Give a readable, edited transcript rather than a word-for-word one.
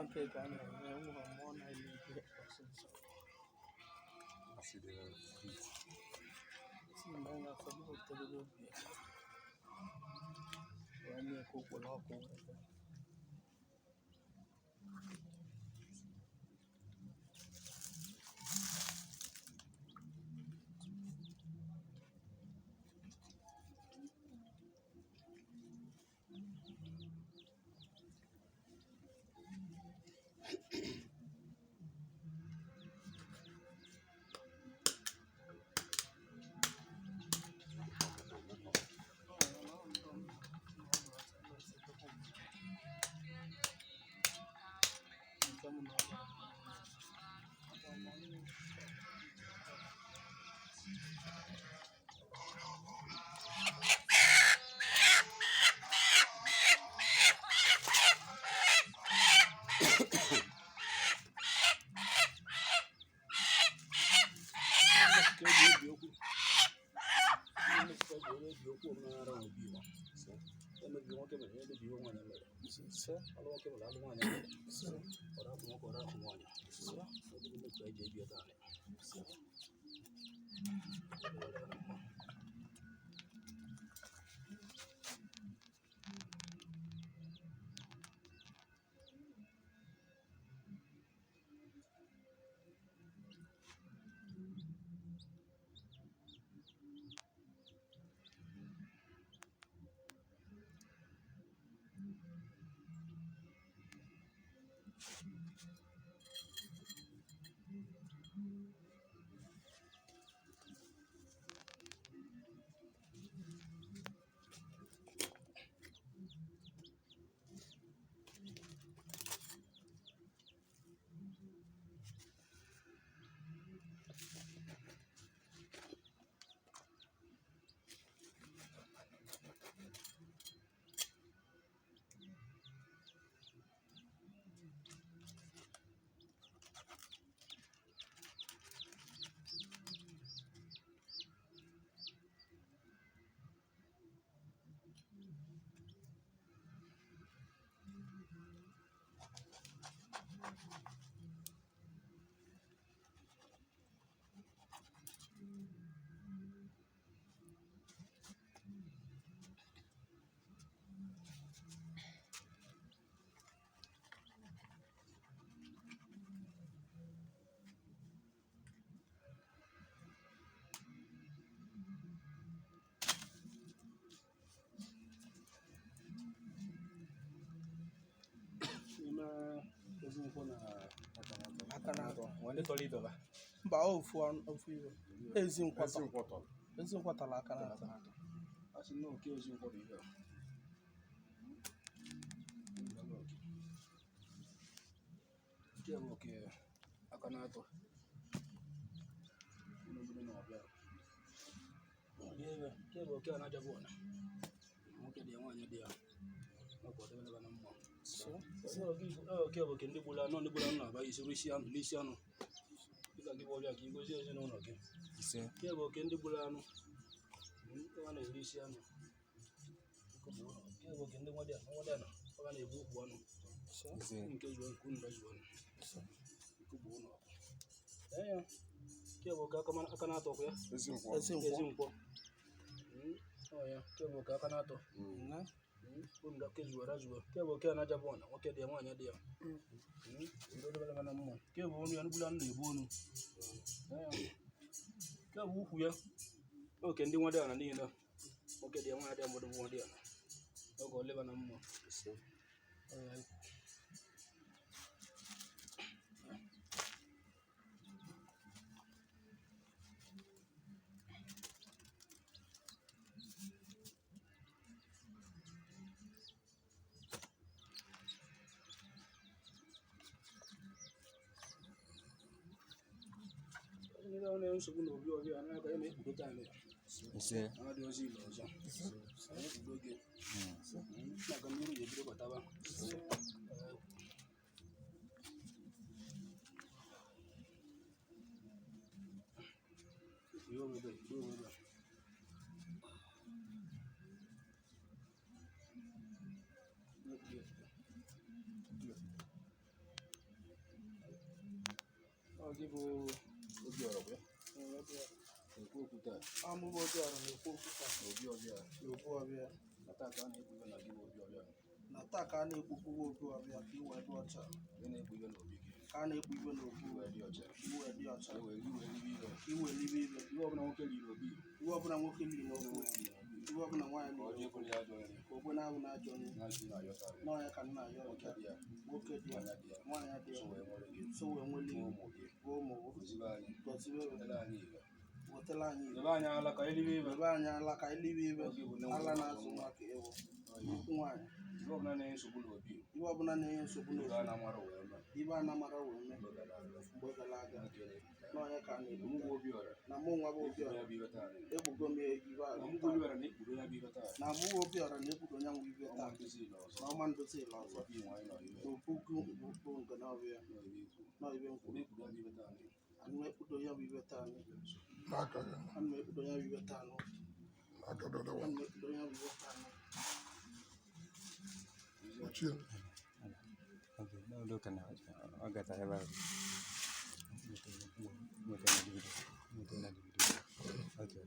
Okay, can I more I need I see the feet. see man of the little bit. When you cook will all go. Mba ofu iwe ezi nkwatala aka n'atọ Asị na oke ezi nkwọ bụ ihe nke bụ oke aka n'atọ n'obodo na ọbịa nke bụ oke a na-ajabụ ọna nwoke dị ya nwaanyị dị ya ọkwadebeleba na mma oke bụ oke ndị gburu anụ na-aba isoro isi anụ n'isi anụ dịka gị bụ ọbịa ka igozi ezinụlọ gị nke bụ oke ndị gburu anụ a na-eri isi anụ nke bụ oke ndị nwadị ana ọ na-ebu ukwu ọnụ nke zuo nke unu zuo ọnụ nke ugbo ụlọ ya nke bụ oke aka na-atọkwa ya ezi nkwọ ya nke bụ oke aka na-atọ unu ke zuwara zuo nke bụ oke a na-ajabụ ọna nwoke dị ya nwaanyị dị ya na mmụọ nke bụ ọnụ ya nugbula anụ na-ebu ọnụ nke bụ ukwu ya oke ndị nwadị ana niile nwoke dị ya nwaanyị dị ya mmadụ nwadị ana oge oleba na mmụọ nsogbu na obi ọbịa anaghị ya na-ekpudote anyị adị ozi ile ọzọ ekpudo gị maka mmiri ji ebido bataba Ogi bụ obi ọrụ bụ ya. Ekwu okwu taa. Amụma obi ọrụ na-ekwu okwu taa. Obi ọbịa. N'okwu ọbịa. Na taa ka a na-ekwu na gị bụ obi ọbịa. Na taa ka a na-ekwu obi ọbịa ka iwe dị ọcha. Ị na-ekwu iwe n'obi gị. Ka a na-ekwu iwe n'obi iwe dị ọcha. Iwe dị ọcha. Iwe libe iwe. Iwe ọbụla nwoke liri obi. Iwe ọbụla nwoke liri n'okwu. Iwe ọbụla nwaanyị liri n'okwu. Ka o gbe na-abụ na-ajọ onye. N'ọnya ka nna ya ọcha. Nwoke dị ya. Nwaanyị dị ya. So wee nwere ụmụ gọzibe wetala anyị ebe anyị ala ka elibe ibe. Ebe anyị ala ka elibe ibe. Ala na-azụ nwa ka ewu. Nnukwu nwaanyị. Iwe ọbụla na-enye nsogbu n'obi. Iwe ọbụla na-enye nsogbu n'obi. Ibe a na-amara wee mee. Ibe a na-amara wee mee. Mgbe gara aga. N'ọnya ka a na-ekwu. Na mụ nwa bụ obi ọra. Ekpugo m ibe a. Na mụ obi ọra na-ekpudo onye nwe ibe taa. Na ọma ndozi ile ọzọ. N'opugu nke n'ọbịa. N'ibe nkwuru. Anụ ekpudo ya bụ ibe taa. Anụ ekpudo ya bụ ibe taa. Anụ ekpudo ya bụ ibe taa. Okay, now look at I got a ever. Okay.